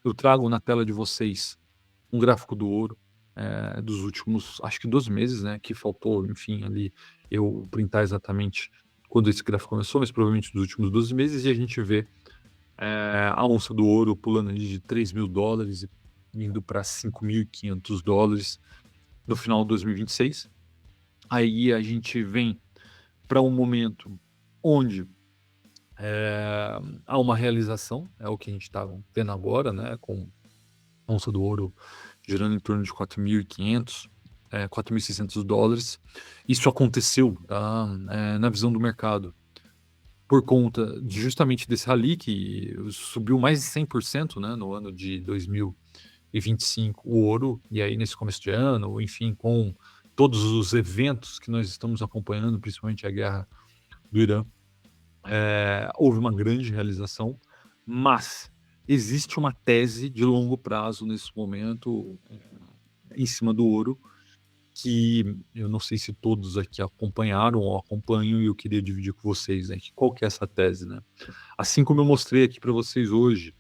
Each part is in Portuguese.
eu trago na tela de vocês um gráfico do ouro, dos últimos, acho que 12 meses, né, que faltou, enfim, ali eu printar exatamente quando esse gráfico começou, mas provavelmente dos últimos 12 meses, e a gente vê, a onça do ouro pulando ali de $3.000 e indo para $5.500 no final de 2026. Aí a gente vem para um momento onde, eh, há uma realização, é o que a gente está vendo agora, né, com a onça do ouro girando em torno de 4.500, $4.600. Isso aconteceu, tá, na visão do mercado, por conta de justamente desse rally que subiu mais de 100%, né, no ano de 2025, o ouro, e aí nesse começo de ano, enfim, com todos os eventos que nós estamos acompanhando, principalmente a guerra do Irã, houve uma grande realização, mas existe uma tese de longo prazo nesse momento, em cima do ouro, que eu não sei se todos aqui acompanharam ou acompanham, e eu queria dividir com vocês, né, que qual que é essa tese, né? Assim como eu mostrei aqui para vocês hoje,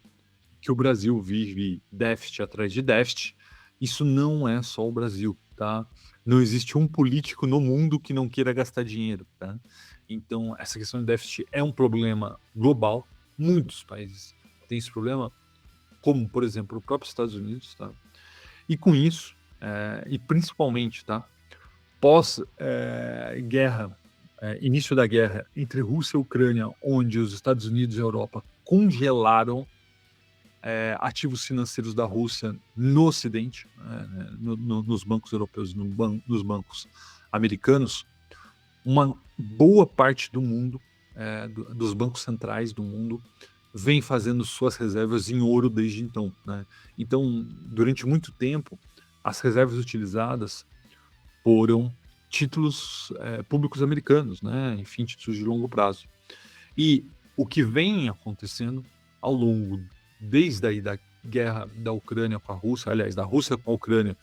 que o Brasil vive déficit atrás de déficit, isso não é só o Brasil, tá? Não existe um político no mundo que não queira gastar dinheiro, tá? Então, essa questão de déficit é um problema global. Muitos países têm esse problema, como, por exemplo, o próprio Estados Unidos, tá? E com isso, e principalmente, tá? Pós, guerra, início da guerra entre Rússia e Ucrânia, onde os Estados Unidos e a Europa congelaram ativos financeiros da Rússia no Ocidente, nos bancos europeus e nos bancos americanos, uma boa parte do mundo, dos bancos centrais do mundo, vem fazendo suas reservas em ouro desde então, né? Então, durante muito tempo, as reservas utilizadas foram títulos públicos americanos, né? Enfim, títulos de longo prazo. E o que vem acontecendo ao longo, desde aí da guerra da Ucrânia com a Rússia, aliás, da Rússia com a Ucrânia,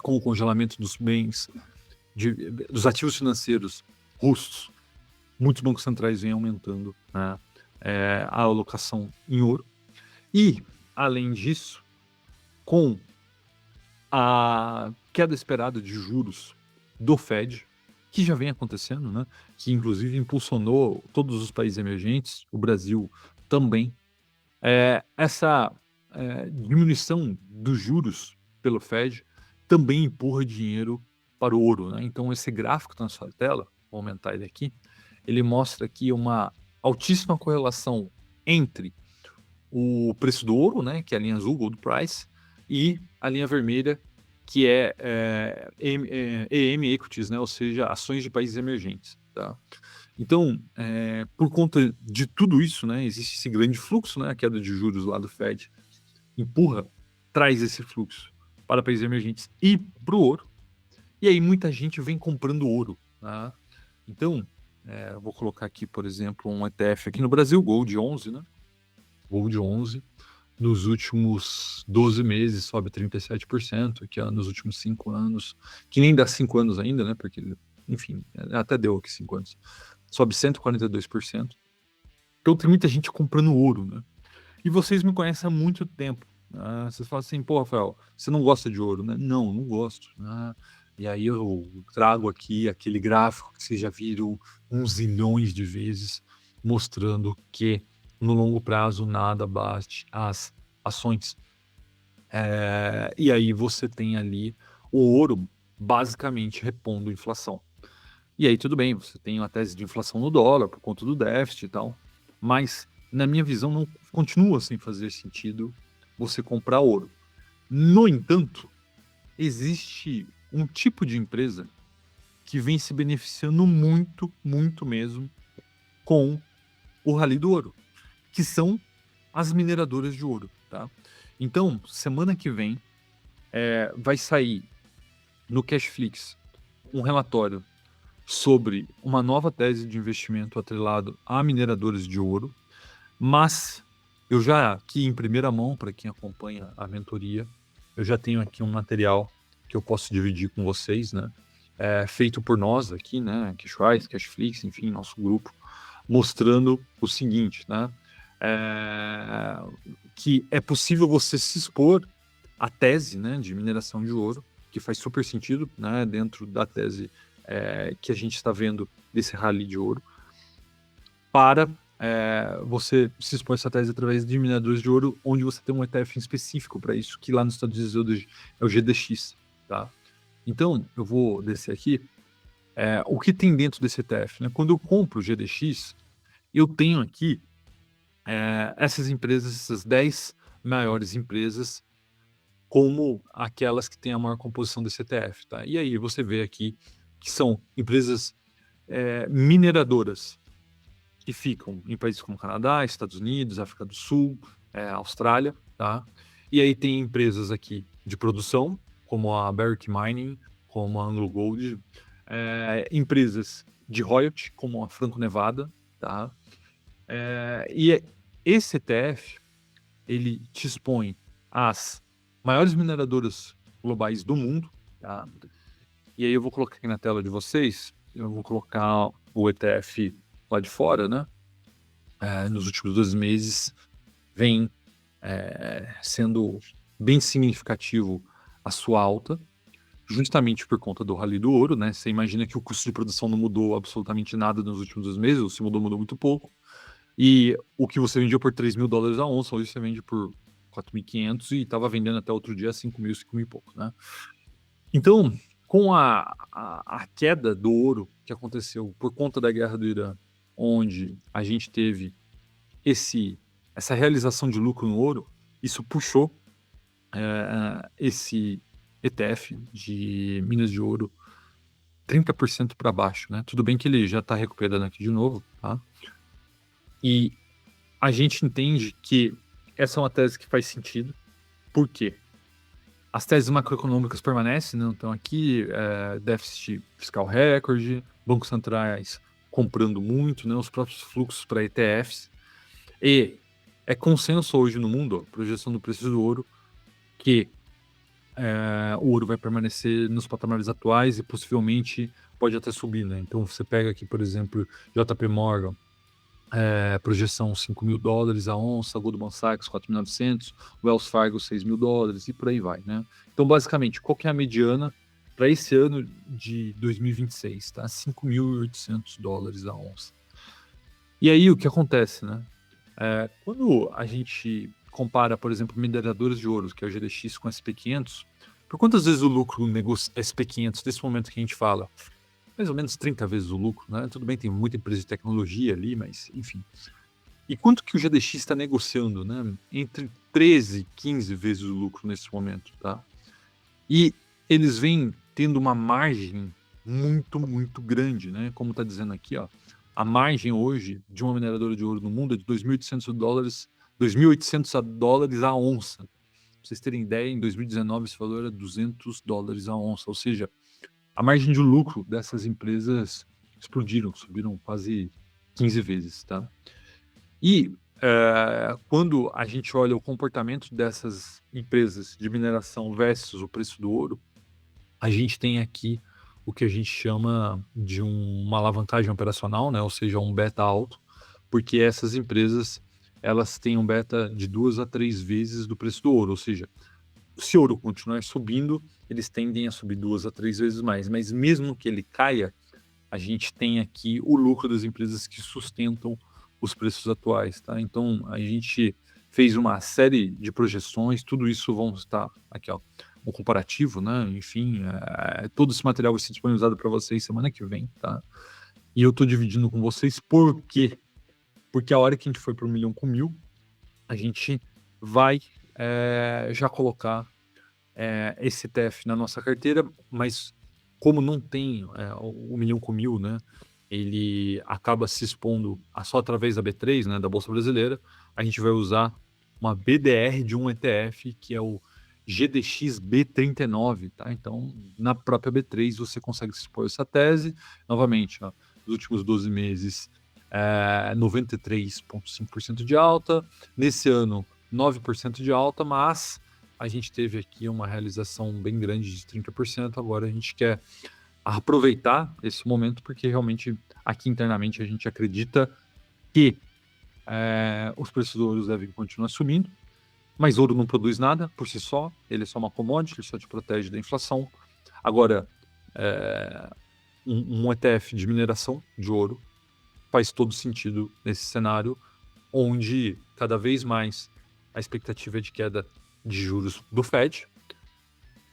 com o congelamento dos bens, dos ativos financeiros russos, muitos bancos centrais vêm aumentando, né, a alocação em ouro. E, além disso, com a queda esperada de juros do Fed, que já vem acontecendo, né, que inclusive impulsionou todos os países emergentes, o Brasil também, essa, diminuição dos juros pelo Fed também empurra dinheiro para o ouro, né. Então esse gráfico que está na sua tela, vou aumentar ele aqui, ele mostra aqui uma altíssima correlação entre o preço do ouro, né, que é a linha azul, Gold Price, e a linha vermelha, que é, EM Equities, né, ou seja, ações de países emergentes, tá. Então, por conta de tudo isso, né, existe esse grande fluxo, né, a queda de juros lá do Fed empurra, traz esse fluxo para países emergentes e para o ouro, e aí muita gente vem comprando ouro, tá. Então, vou colocar aqui, por exemplo, um ETF aqui no Brasil, Gold 11, né, Gold 11, nos últimos 12 meses sobe 37%, aqui ó, nos últimos 5 anos, que nem dá 5 anos ainda, né, porque, enfim, até deu aqui 5 anos, sobe 142%. Então tem muita gente comprando ouro, né. E vocês me conhecem há muito tempo, vocês falam assim: "Pô, Rafael, você não gosta de ouro, né?" Não, não gosto, né. E aí eu trago aqui aquele gráfico que vocês já viram uns zilhões de vezes, mostrando que no longo prazo nada bate as ações. E aí você tem ali o ouro basicamente repondo inflação. E aí tudo bem, você tem uma tese de inflação no dólar por conta do déficit e tal, mas na minha visão não continua sem fazer sentido você comprar ouro. No entanto, existe um tipo de empresa que vem se beneficiando muito, muito mesmo com o rally do ouro, que são as mineradoras de ouro, tá? Então, semana que vem, vai sair no Cashflix um relatório sobre uma nova tese de investimento atrelado a mineradoras de ouro, mas eu já aqui em primeira mão, para quem acompanha a mentoria, eu já tenho aqui um material que eu posso dividir com vocês, né? Feito por nós aqui, né? Cashwise, Cashflix, enfim, nosso grupo, mostrando o seguinte, né? que é possível você se expor à tese, né, de mineração de ouro, que faz super sentido, né, dentro da tese que a gente está vendo desse rally de ouro, para você se expor a essa tese através de mineradores de ouro, onde você tem um ETF específico para isso, que lá nos Estados Unidos é o GDX, tá? Então, eu vou descer aqui. O que tem dentro desse ETF, né? Quando eu compro o GDX, eu tenho aqui essas empresas, essas 10 maiores empresas, como aquelas que têm a maior composição desse ETF, tá? E aí você vê aqui que são empresas mineradoras que ficam em países como Canadá, Estados Unidos, África do Sul, Austrália, tá? E aí tem empresas aqui de produção, como a Barrick Mining, como a Anglo Gold, empresas de royalty, como a Franco-Nevada, tá? Esse ETF, ele te expõe às maiores mineradoras globais do mundo, tá? E aí eu vou colocar aqui na tela de vocês, eu vou colocar o ETF lá de fora, né? Nos últimos 2 meses vem sendo bem significativo a sua alta, justamente por conta do rally do ouro, né? Você imagina que o custo de produção não mudou absolutamente nada nos últimos 2 meses, ou se mudou, mudou muito pouco. E o que você vendia por $3.000 a onça, hoje você vende por 4.500 e estava vendendo até outro dia 5.000, 5.000 e pouco, né? Então, com a queda do ouro que aconteceu por conta da guerra do Irã, onde a gente teve essa realização de lucro no ouro, isso puxou esse ETF de minas de ouro 30% para baixo, né? Tudo bem que ele já está recuperando aqui de novo, tá? E a gente entende que essa é uma tese que faz sentido. Por quê? As teses macroeconômicas permanecem, né? Então aqui, déficit fiscal recorde, bancos centrais comprando muito, né? Os próprios fluxos para ETFs. E é consenso hoje no mundo, a projeção do preço do ouro, que o ouro vai permanecer nos patamares atuais e possivelmente pode até subir, né? Então você pega aqui, por exemplo, JP Morgan, projeção $5.000 a onça, Goldman Sachs 4.900, Wells Fargo $6.000 e por aí vai, né? Então basicamente, qual que é a mediana para esse ano de 2026, tá? $5.800 a onça. E aí o que acontece, né? Quando a gente compara, por exemplo, mineradores de ouro, que é o GDX com o SP500, por quantas vezes o lucro negocia SP500 nesse momento que a gente fala? Mais ou menos 30 vezes o lucro, né? Tudo bem, tem muita empresa de tecnologia ali, mas enfim. E quanto que o GDX está negociando, né? Entre 13 e 15 vezes o lucro nesse momento, tá? E eles vêm tendo uma margem muito, muito grande, né? Como está dizendo aqui, ó. A margem hoje de uma mineradora de ouro no mundo é de $2.800, $2.800 a onça. Pra vocês terem ideia, em 2019 esse valor era $200 a onça, ou seja, a margem de lucro dessas empresas explodiram, subiram quase 15 vezes, tá? E quando a gente olha o comportamento dessas empresas de mineração versus o preço do ouro, a gente tem aqui o que a gente chama de uma alavancagem operacional, né? Ou seja, um beta alto, porque essas empresas elas têm um beta de 2 a 3 vezes do preço do ouro, ou seja, se o ouro continuar subindo, eles tendem a subir 2 a 3 vezes mais, mas mesmo que ele caia, a gente tem aqui o lucro das empresas que sustentam os preços atuais, tá? Então a gente fez uma série de projeções, tudo isso vão estar aqui, ó, um comparativo, né? Enfim, todo esse material vai ser disponibilizado para vocês semana que vem, tá? E eu tô dividindo com vocês por quê? Porque a hora que a gente for para 1 milhão com 1.000, a gente vai já colocar esse ETF na nossa carteira, mas como não tem o 1 milhão com 1.000, né? Ele acaba se expondo só através da B3, né, da Bolsa Brasileira. A gente vai usar uma BDR de um ETF, que é o GDX B39, tá? Então, na própria B3 você consegue se expor essa tese. Novamente, ó, nos últimos 12 meses, 93,5% de alta. Nesse ano, 9% de alta, mas a gente teve aqui uma realização bem grande de 30%. Agora a gente quer aproveitar esse momento, porque realmente aqui internamente a gente acredita que os preços do ouro devem continuar subindo. Mas ouro não produz nada por si só, ele é só uma commodity, ele só te protege da inflação. Agora, eh, um ETF de mineração de ouro faz todo sentido nesse cenário, onde cada vez mais a expectativa é de queda de juros do Fed.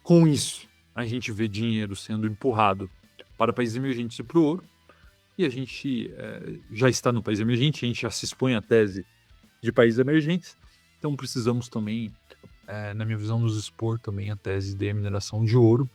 Com isso, a gente vê dinheiro sendo empurrado para países emergentes e para o ouro, e a gente já está no país emergente, a gente já se expõe à tese de países emergentes, então precisamos também, na minha visão, nos expor também à tese de mineração de ouro.